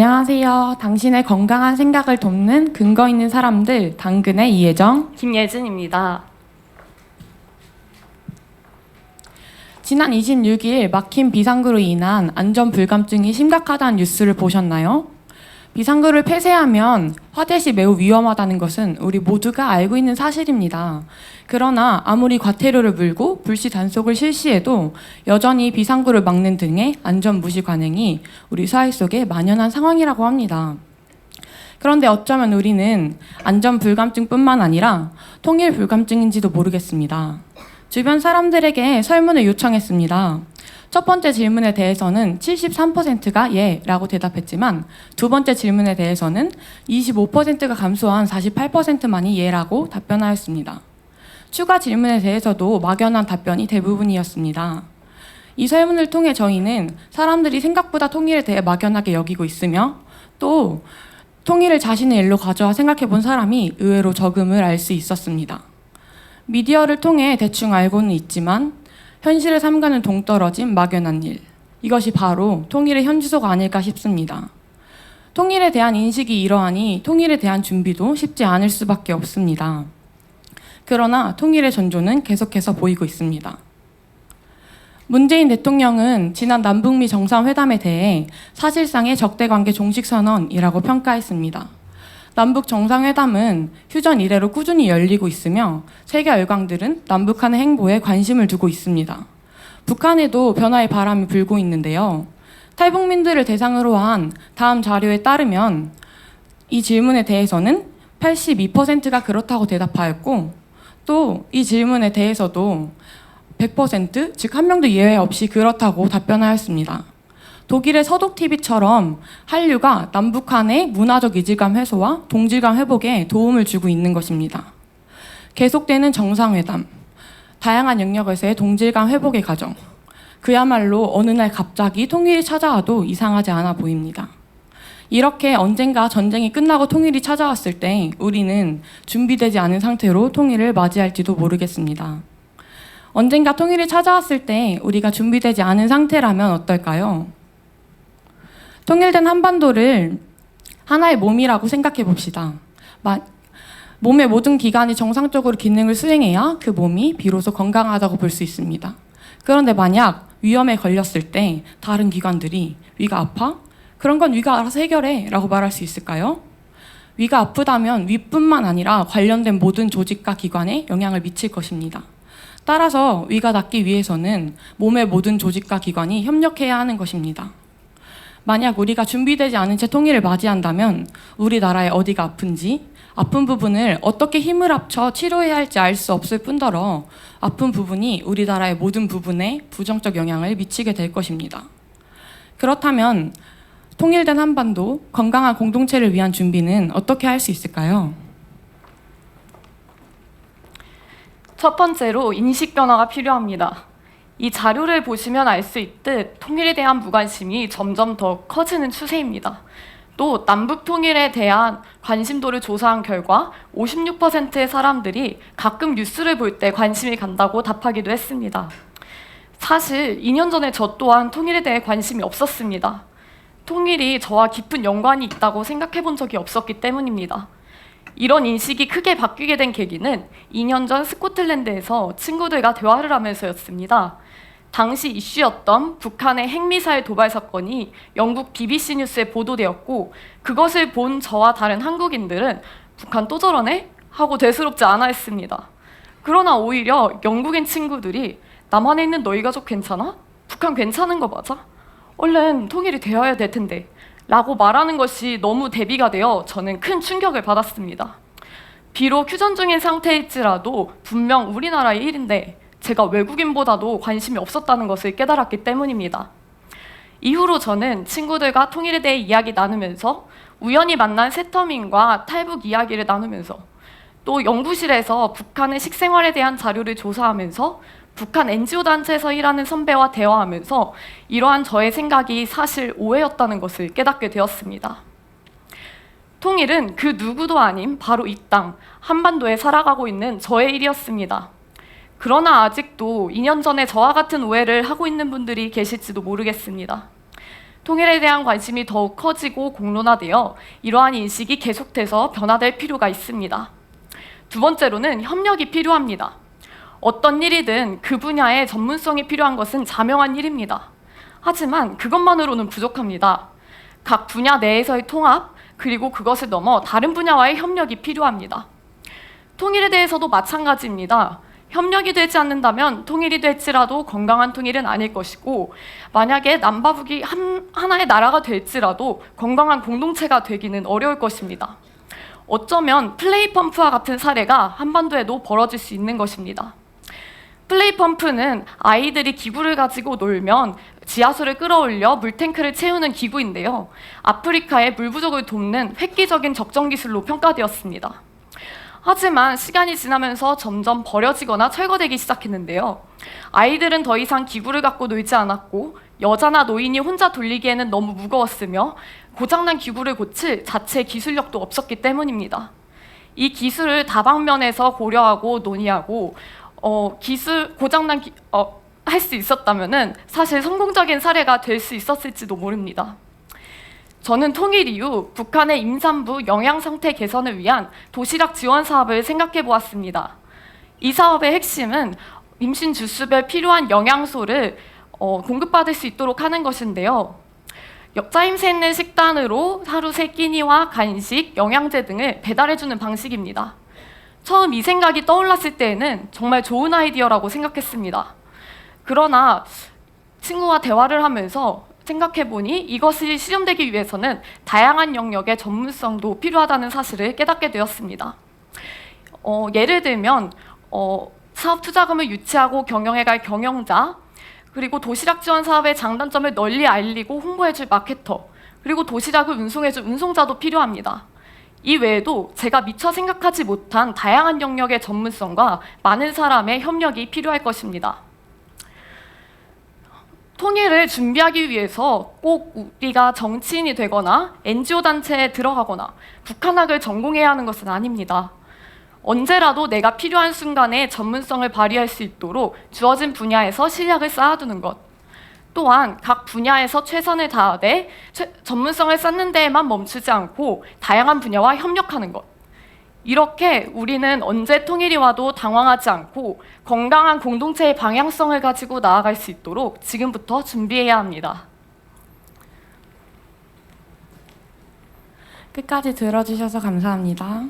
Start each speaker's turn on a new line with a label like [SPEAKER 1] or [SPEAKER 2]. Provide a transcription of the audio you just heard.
[SPEAKER 1] 안녕하세요. 당신의 건강한 생각을 돕는 근거 있는 사람들, 당근의 이혜정,
[SPEAKER 2] 김예진입니다.
[SPEAKER 1] 지난 26일 막힌 비상구로 인한 안전 불감증이 심각하다는 뉴스를 보셨나요? 비상구를 폐쇄하면 화재 시 매우 위험하다는 것은 우리 모두가 알고 있는 사실입니다. 그러나 아무리 과태료를 물고 불시 단속을 실시해도 여전히 비상구를 막는 등의 안전 무시 관행이 우리 사회 속에 만연한 상황이라고 합니다. 그런데 어쩌면 우리는 안전 불감증뿐만 아니라 통일 불감증인지도 모르겠습니다. 주변 사람들에게 설문을 요청했습니다. 첫 번째 질문에 대해서는 73%가 예라고 대답했지만 두 번째 질문에 대해서는 25%가 감소한 48%만이 예라고 답변하였습니다. 추가 질문에 대해서도 막연한 답변이 대부분이었습니다. 이 설문을 통해 저희는 사람들이 생각보다 통일에 대해 막연하게 여기고 있으며 또 통일을 자신의 일로 가져와 생각해 본 사람이 의외로 적음을 알 수 있었습니다. 미디어를 통해 대충 알고는 있지만 현실을 삼가는 동떨어진 막연한 일. 이것이 바로 통일의 현주소가 아닐까 싶습니다. 통일에 대한 인식이 이러하니 통일에 대한 준비도 쉽지 않을 수밖에 없습니다. 그러나 통일의 전조는 계속해서 보이고 있습니다. 문재인 대통령은 지난 남북미 정상회담에 대해 사실상의 적대관계 종식선언이라고 평가했습니다. 남북 정상회담은 휴전 이래로 꾸준히 열리고 있으며 세계 열강들은 남북한의 행보에 관심을 두고 있습니다. 북한에도 변화의 바람이 불고 있는데요. 탈북민들을 대상으로 한 다음 자료에 따르면 이 질문에 대해서는 82%가 그렇다고 대답하였고 또 이 질문에 대해서도 100%, 즉 한 명도 예외 없이 그렇다고 답변하였습니다. 독일의 서독TV처럼 한류가 남북한의 문화적 이질감 해소와 동질감 회복에 도움을 주고 있는 것입니다. 계속되는 정상회담, 다양한 영역에서의 동질감 회복의 과정, 그야말로 어느 날 갑자기 통일이 찾아와도 이상하지 않아 보입니다. 이렇게 언젠가 전쟁이 끝나고 통일이 찾아왔을 때 우리는 준비되지 않은 상태로 통일을 맞이할지도 모르겠습니다. 언젠가 통일이 찾아왔을 때 우리가 준비되지 않은 상태라면 어떨까요? 통일된 한반도를 하나의 몸이라고 생각해 봅시다. 몸의 모든 기관이 정상적으로 기능을 수행해야 그 몸이 비로소 건강하다고 볼 수 있습니다. 그런데 만약 위험에 걸렸을 때 다른 기관들이 위가 아파? 그런 건 위가 알아서 해결해 라고 말할 수 있을까요? 위가 아프다면 위뿐만 아니라 관련된 모든 조직과 기관에 영향을 미칠 것입니다. 따라서 위가 낫기 위해서는 몸의 모든 조직과 기관이 협력해야 하는 것입니다. 만약 우리가 준비되지 않은 채 통일을 맞이한다면 우리나라의 어디가 아픈지, 아픈 부분을 어떻게 힘을 합쳐 치료해야 할지 알 수 없을 뿐더러 아픈 부분이 우리나라의 모든 부분에 부정적 영향을 미치게 될 것입니다. 그렇다면 통일된 한반도, 건강한 공동체를 위한 준비는 어떻게 할 수 있을까요?
[SPEAKER 2] 첫 번째로 인식 변화가 필요합니다. 이 자료를 보시면 알 수 있듯 통일에 대한 무관심이 점점 더 커지는 추세입니다. 또 남북 통일에 대한 관심도를 조사한 결과 56%의 사람들이 가끔 뉴스를 볼 때 관심이 간다고 답하기도 했습니다. 사실 2년 전에 저 또한 통일에 대해 관심이 없었습니다. 통일이 저와 깊은 연관이 있다고 생각해 본 적이 없었기 때문입니다. 이런 인식이 크게 바뀌게 된 계기는 2년 전 스코틀랜드에서 친구들과 대화를 하면서였습니다. 당시 이슈였던 북한의 핵미사일 도발 사건이 영국 BBC 뉴스에 보도되었고 그것을 본 저와 다른 한국인들은 북한 또 저러네? 하고 대수롭지 않아 했습니다. 그러나 오히려 영국인 친구들이 남한에 있는 너희 가족 괜찮아? 북한 괜찮은 거 맞아? 얼른 통일이 되어야 될 텐데 라고 말하는 것이 너무 대비가 되어 저는 큰 충격을 받았습니다. 비록 휴전 중인 상태일지라도 분명 우리나라의 일인데 제가 외국인보다도 관심이 없었다는 것을 깨달았기 때문입니다. 이후로 저는 친구들과 통일에 대해 이야기 나누면서 우연히 만난 세터민과 탈북 이야기를 나누면서 또 연구실에서 북한의 식생활에 대한 자료를 조사하면서 북한 NGO 단체에서 일하는 선배와 대화하면서 이러한 저의 생각이 사실 오해였다는 것을 깨닫게 되었습니다. 통일은 그 누구도 아닌 바로 이 땅, 한반도에 살아가고 있는 저의 일이었습니다. 그러나 아직도 2년 전에 저와 같은 오해를 하고 있는 분들이 계실지도 모르겠습니다. 통일에 대한 관심이 더욱 커지고 공론화되어 이러한 인식이 계속돼서 변화될 필요가 있습니다. 두 번째로는 협력이 필요합니다. 어떤 일이든 그 분야의 전문성이 필요한 것은 자명한 일입니다. 하지만 그것만으로는 부족합니다. 각 분야 내에서의 통합, 그리고 그것을 넘어 다른 분야와의 협력이 필요합니다. 통일에 대해서도 마찬가지입니다. 협력이 되지 않는다면 통일이 될지라도 건강한 통일은 아닐 것이고, 만약에 남과 북이 하나의 나라가 될지라도 건강한 공동체가 되기는 어려울 것입니다. 어쩌면 플레이 펌프와 같은 사례가 한반도에도 벌어질 수 있는 것입니다. 플레이 펌프는 아이들이 기구를 가지고 놀면 지하수를 끌어올려 물탱크를 채우는 기구인데요. 아프리카의 물 부족을 돕는 획기적인 적정 기술로 평가되었습니다. 하지만 시간이 지나면서 점점 버려지거나 철거되기 시작했는데요. 아이들은 더 이상 기구를 갖고 놀지 않았고, 여자나 노인이 혼자 돌리기에는 너무 무거웠으며 고장난 기구를 고칠 자체 기술력도 없었기 때문입니다. 이 기술을 다방면에서 고려하고 논의하고 할 수 있었다면은 사실 성공적인 사례가 될 수 있었을지도 모릅니다. 저는 통일 이후 북한의 임산부 영양 상태 개선을 위한 도시락 지원 사업을 생각해 보았습니다. 이 사업의 핵심은 임신 주수별 필요한 영양소를 공급받을 수 있도록 하는 것인데요. 역자임새 있는 식단으로 하루 3끼니와 간식, 영양제 등을 배달해주는 방식입니다. 처음 이 생각이 떠올랐을 때에는 정말 좋은 아이디어라고 생각했습니다. 그러나 친구와 대화를 하면서 생각해보니 이것이 실현되기 위해서는 다양한 영역의 전문성도 필요하다는 사실을 깨닫게 되었습니다. 예를 들면 사업 투자금을 유치하고 경영해갈 경영자, 그리고 도시락 지원 사업의 장단점을 널리 알리고 홍보해줄 마케터, 그리고 도시락을 운송해줄 운송자도 필요합니다. 이 외에도 제가 미처 생각하지 못한 다양한 영역의 전문성과 많은 사람의 협력이 필요할 것입니다. 통일을 준비하기 위해서 꼭 우리가 정치인이 되거나 NGO 단체에 들어가거나 북한학을 전공해야 하는 것은 아닙니다. 언제라도 내가 필요한 순간에 전문성을 발휘할 수 있도록 주어진 분야에서 실력을 쌓아두는 것, 또한 각 분야에서 최선을 다하되 전문성을 쌓는 데에만 멈추지 않고 다양한 분야와 협력하는 것, 이렇게 우리는 언제 통일이 와도 당황하지 않고 건강한 공동체의 방향성을 가지고 나아갈 수 있도록 지금부터 준비해야 합니다.
[SPEAKER 1] 끝까지 들어주셔서 감사합니다.